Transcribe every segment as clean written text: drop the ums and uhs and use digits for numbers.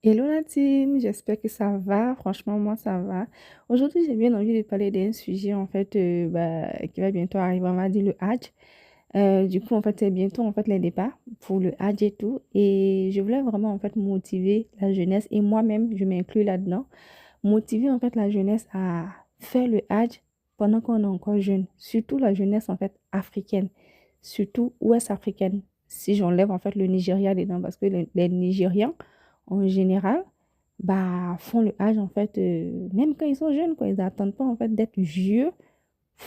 Hello la team, j'espère que ça va. Franchement, moi, ça va. Aujourd'hui, j'ai bien envie de parler d'un sujet, qui va bientôt arriver. On va dire le Hajj. Du coup, en fait, c'est bientôt, en fait, les départs pour le Hajj et tout. Et je voulais vraiment, en fait, motiver la jeunesse. Et moi-même, je m'inclus là-dedans. Motiver, en fait, la jeunesse à faire le Hajj pendant qu'on est encore jeune. Surtout la jeunesse, en fait, africaine. Surtout ouest africaine. Si j'enlève, en fait, le Nigeria dedans. Parce que les Nigérians, en général, bah, font le âge, en fait, même quand ils sont jeunes, quoi. Ils n'attendent pas, en fait, d'être vieux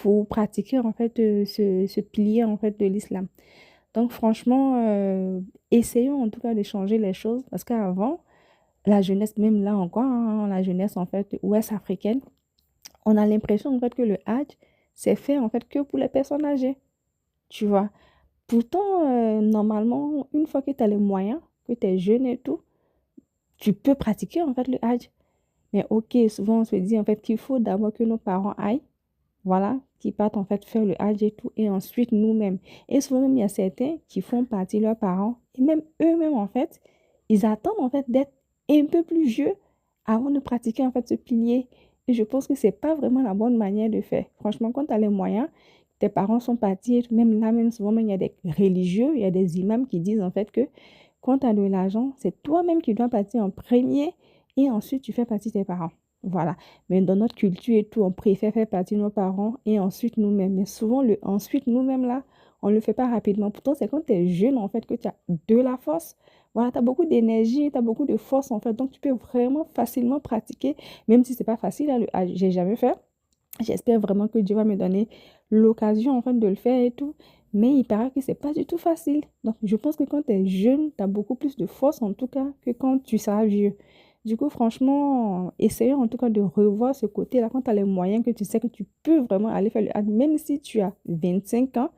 pour pratiquer, en fait, ce pilier, en fait, de l'islam. Donc, franchement, essayons, en tout cas, de changer les choses. Parce qu'avant, la jeunesse, même là encore, hein, la jeunesse, en fait, ouest africaine, on a l'impression, en fait, que le hajj, c'est fait, en fait, que pour les personnes âgées, tu vois. Pourtant, normalement, une fois que tu as les moyens, que tu es jeune et tout, tu peux pratiquer, en fait, le hajj. Mais ok, souvent on se dit en fait qu'il faut d'abord que nos parents aillent, voilà, qu'ils partent en fait faire le hajj et tout, et ensuite nous-mêmes. Et souvent même il y a certains qui font partie de leurs parents, et même eux-mêmes en fait, ils attendent en fait d'être un peu plus vieux avant de pratiquer en fait ce pilier. Et je pense que c'est pas vraiment la bonne manière de faire. Franchement, quand tu as les moyens, tes parents sont partis, et tout, même là, même souvent, même, il y a des religieux, il y a des imams qui disent en fait que quand tu as de l'argent, c'est toi-même qui dois partir en premier et ensuite tu fais partie de tes parents. Voilà. Mais dans notre culture et tout, on préfère faire partie de nos parents et ensuite nous-mêmes. Mais souvent, le ensuite nous-mêmes, là, on ne le fait pas rapidement. Pourtant, c'est quand tu es jeune, en fait, que tu as de la force. Voilà, tu as beaucoup d'énergie, tu as beaucoup de force, en fait. Donc, tu peux vraiment facilement pratiquer, même si c'est pas facile. Hein, j'ai jamais fait. J'espère vraiment que Dieu va me donner l'occasion, en fait, de le faire et tout. Mais il paraît que c'est pas du tout facile. Donc, je pense que quand tu es jeune, tu as beaucoup plus de force, en tout cas, que quand tu seras vieux. Du coup, franchement, essayons en tout cas de revoir ce côté-là. Quand tu as les moyens, que tu sais que tu peux vraiment aller faire le hajj, même si tu as 25 ans,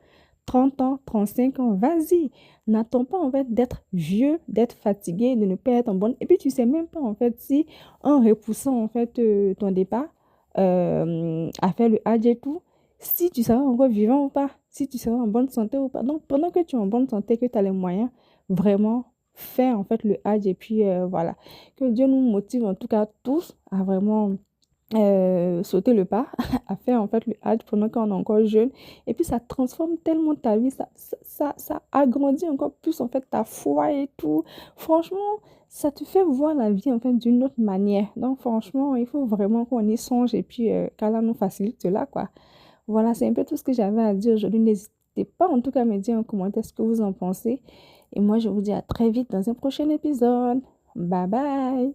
30 ans, 35 ans, vas-y. N'attends pas en fait d'être vieux, d'être fatigué, de ne pas être en bonne. Et puis, tu sais même pas en fait si en repoussant en fait ton départ, à faire le hajj et tout, si tu seras encore vivant ou pas, si tu seras en bonne santé ou pas. Donc, pendant que tu es en bonne santé, que tu as les moyens, vraiment, fais en fait le hajj et puis voilà. Que Dieu nous motive en tout cas tous à vraiment sauter le pas, à faire en fait le hajj pendant qu'on est encore jeune. Et puis ça transforme tellement ta vie, ça agrandit encore plus en fait ta foi et tout. Franchement, ça te fait voir la vie en fait d'une autre manière. Donc franchement, il faut vraiment qu'on y songe et puis qu'Allah nous facilite cela, quoi. Voilà, c'est un peu tout ce que j'avais à dire aujourd'hui. N'hésitez pas en tout cas à me dire en commentaire ce que vous en pensez. Et moi, je vous dis à très vite dans un prochain épisode. Bye bye!